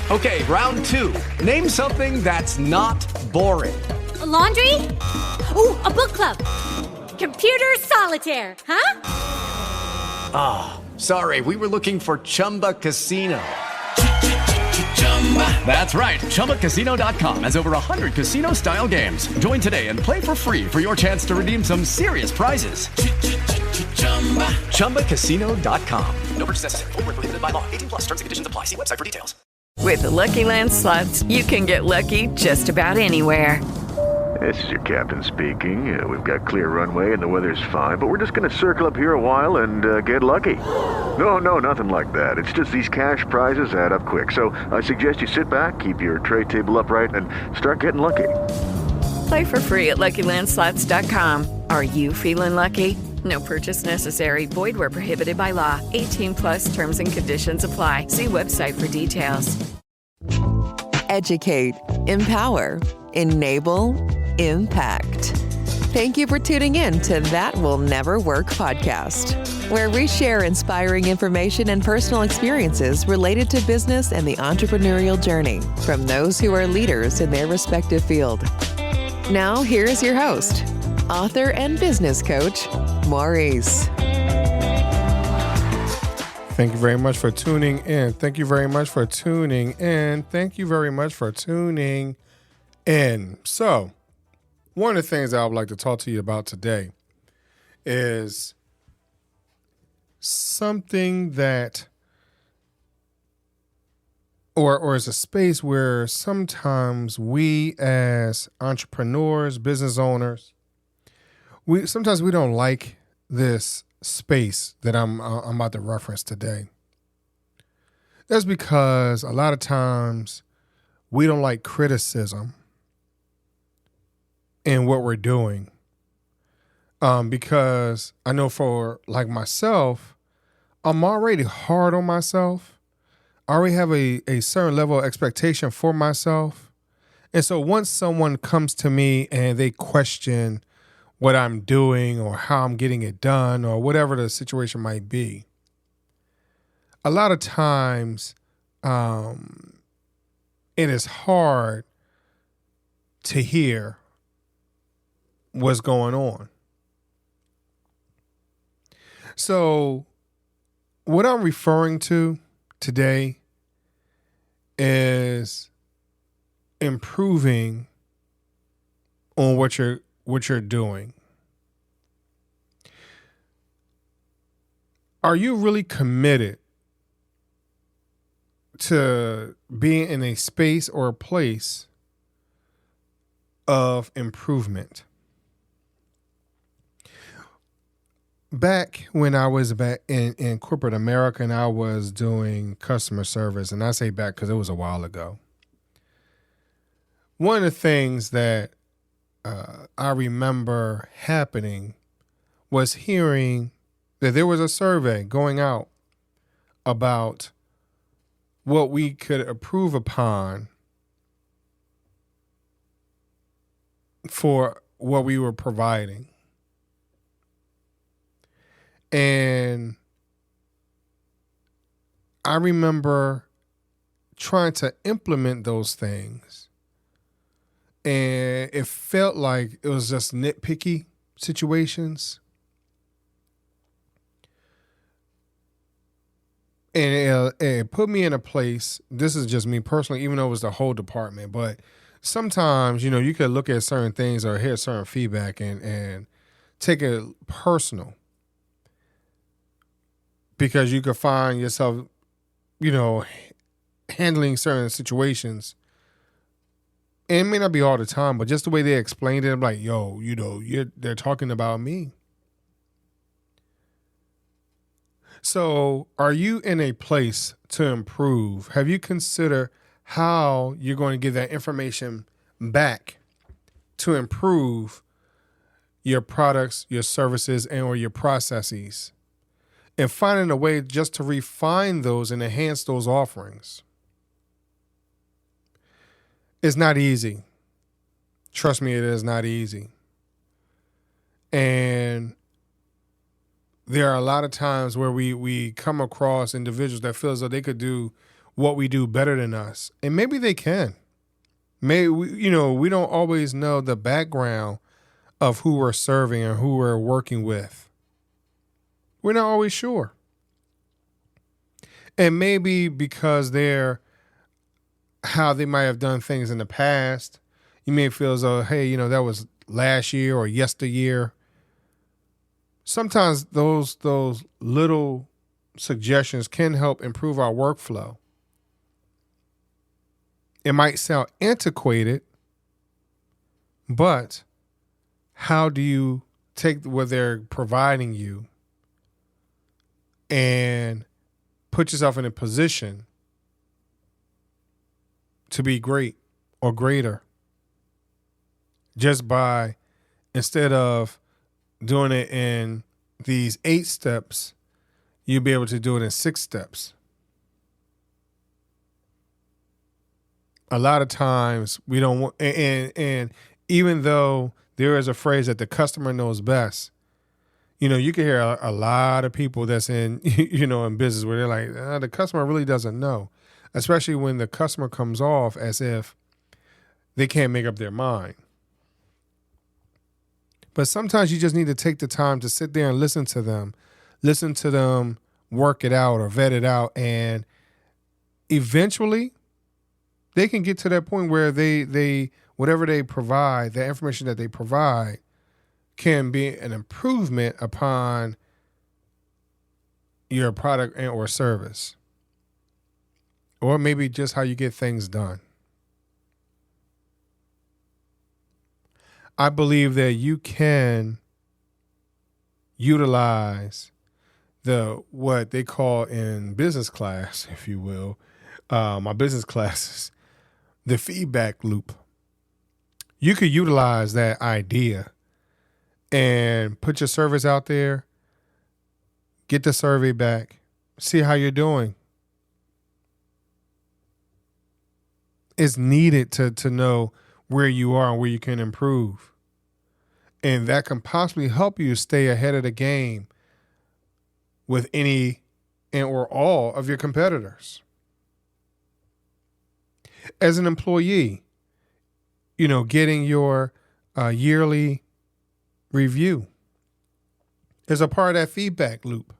Okay, round two. Name something that's not boring. A laundry? Ooh, a book club. Computer solitaire, huh? Ah, oh, sorry, we were looking for Chumba Casino. That's right, ChumbaCasino.com has over 100 casino-style games. Join today and play for free for your chance to redeem some serious prizes. ChumbaCasino.com. No purchase necessary. Void where prohibited by law. 18 plus. Terms and conditions apply. See website for details. With the Lucky Land Slots, you can get lucky just about anywhere. This is your captain speaking. We've got clear runway and the weather's fine, but we're just going to circle up here a while and get lucky. No, nothing like that. It's just these cash prizes add up quick. So I suggest you sit back, keep your tray table upright, and start getting lucky. Play for free at LuckyLandSlots.com. Are you feeling lucky? No purchase necessary. Void where prohibited by law. 18 plus terms and conditions apply. See website for details. Educate, empower, enable, impact. Thank you for tuning in to That Will Never Work podcast, where we share inspiring information and personal experiences related to business and the entrepreneurial journey from those who are leaders in their respective field. Now, here's your host, author and business coach, Maurice. Thank you very much for tuning in. Thank you very much for tuning in. Thank you very much for tuning in. So, one of the things that I would like to talk to you about today is something that, or is a space where sometimes we as entrepreneurs, business owners, sometimes we don't like this space that I'm about to reference today. That's because a lot of times we don't like criticism in what we're doing. Because I know for like myself, I'm already hard on myself. I already have a certain level of expectation for myself. And so once someone comes to me and they question what I'm doing or how I'm getting it done or whatever the situation might be, a lot of times it is hard to hear what's going on. So what I'm referring to today is improving on what you're doing. Are you really committed to being in a space or a place of improvement? Back when I was back in corporate America and I was doing customer service, and I say back because it was a while ago, one of the things that I remember happening was hearing that there was a survey going out about what we could improve upon for what we were providing. And I remember trying to implement those things, and it felt like it was just nitpicky situations. And it put me in a place, this is just me personally, even though it was the whole department, but sometimes, you could look at certain things or hear certain feedback and take it personal. Because you could find yourself, handling certain situations. And it may not be all the time, but just the way they explained it, I'm like, they're talking about me. So are you in a place to improve? Have you considered how you're going to get that information back to improve your products, your services, and or your processes? And finding a way just to refine those and enhance those offerings. It's not easy. Trust me, it is not easy. And there are a lot of times where we come across individuals that feel as though they could do what we do better than us. And maybe they can. Maybe, we don't always know the background of who we're serving or who we're working with. We're not always sure. And maybe because they're how they might have done things in the past, you may feel as though, hey, that was last year or yesteryear. Sometimes those little suggestions can help improve our workflow. It might sound antiquated, but how do you take what they're providing you and put yourself in a position to be great or greater just by, instead of doing it in these 8 steps, you'll be able to do it in 6 steps. A lot of times we don't want, and even though there is a phrase that the customer knows best, you can hear a lot of people that's in, in business where they're like, the customer really doesn't know, especially when the customer comes off as if they can't make up their mind. But sometimes you just need to take the time to sit there and listen to them work it out or vet it out. And eventually they can get to that point where they whatever they provide, the information that they provide can be an improvement upon your product and or service. Or maybe just how you get things done. I believe that you can utilize what they call in business class, if you will, my business classes, the feedback loop. You could utilize that idea and put your service out there, get the survey back, see how you're doing. It's needed to know where you are and where you can improve. And that can possibly help you stay ahead of the game with any and or all of your competitors. As an employee, getting your yearly review is a part of that feedback loop.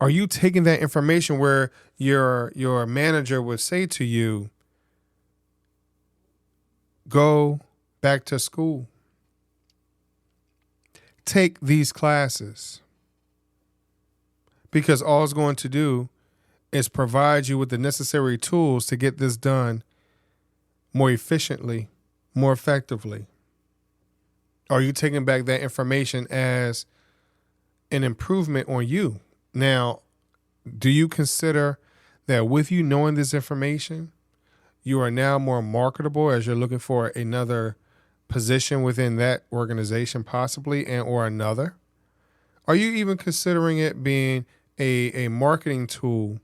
Are you taking that information where your manager would say to you, go back to school, take these classes, because all it's going to do is provide you with the necessary tools to get this done more efficiently, more effectively? Are you taking back that information as an improvement on you? Now, do you consider that with you knowing this information, you are now more marketable as you're looking for another position within that organization possibly and or another? Are you even considering it being a marketing tool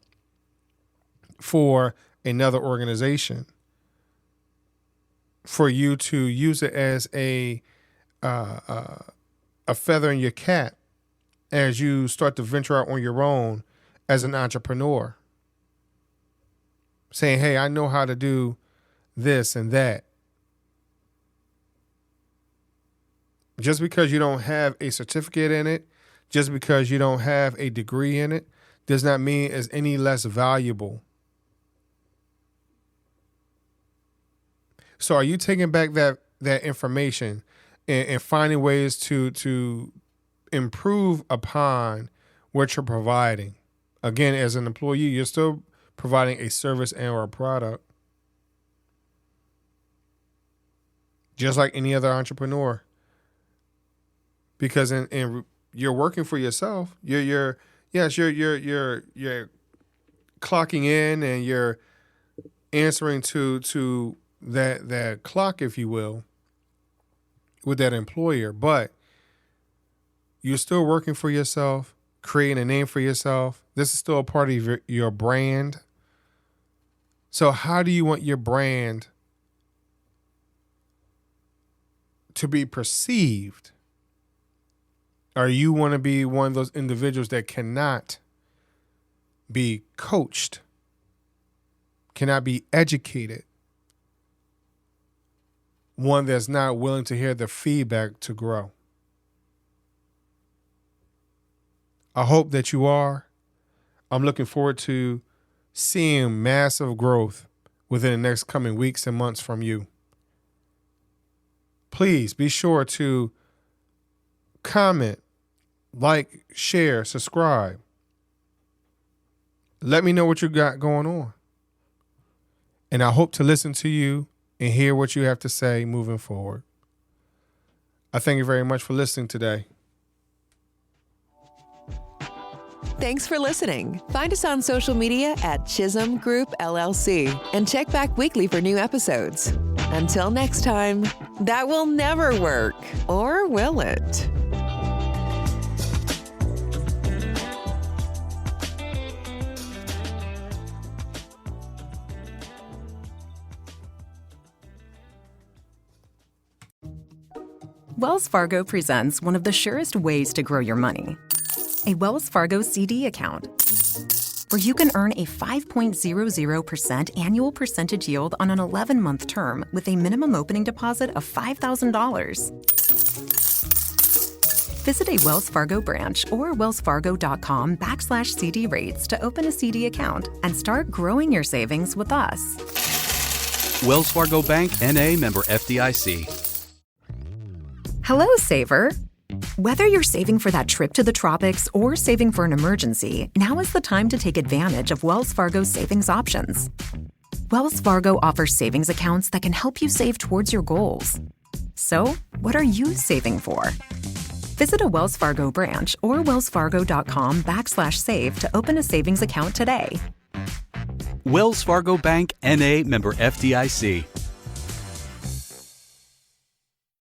for another organization, for you to use it as a feather in your cap as you start to venture out on your own as an entrepreneur, saying, hey, I know how to do this and that. Just because you don't have a certificate in it, just because you don't have a degree in it, does not mean it's any less valuable. So are you taking back that information and finding ways to improve upon what you're providing? Again, as an employee, you're still providing a service and or a product, just like any other entrepreneur. Because in you're working for yourself. You're clocking in and you're answering to that clock, if you will, with that employer. But you're still working for yourself, creating a name for yourself. This is still a part of your brand. So how do you want your brand to be perceived? Or you want to be one of those individuals that cannot be coached? cannot be educated. One that's not willing to hear the feedback to grow. I hope that you are. I'm looking forward to seeing massive growth within the next coming weeks and months from you. Please be sure to comment, like, share, subscribe. Let me know what you got going on. And I hope to listen to you and hear what you have to say moving forward. I thank you very much for listening today. Thanks for listening. Find us on social media at Chisholm Group LLC and check back weekly for new episodes. Until next time, that will never work, or will it? Wells Fargo presents one of the surest ways to grow your money. A Wells Fargo CD account, where you can earn a 5.00% annual percentage yield on an 11-month term with a minimum opening deposit of $5,000. Visit a Wells Fargo branch or wellsfargo.com/CD rates to open a CD account and start growing your savings with us. Wells Fargo Bank, N.A., member FDIC. Hello, saver. Whether you're saving for that trip to the tropics or saving for an emergency, now is the time to take advantage of Wells Fargo's savings options. Wells Fargo offers savings accounts that can help you save towards your goals. So, what are you saving for? Visit a Wells Fargo branch or wellsfargo.com/save to open a savings account today. Wells Fargo Bank, N.A., member FDIC.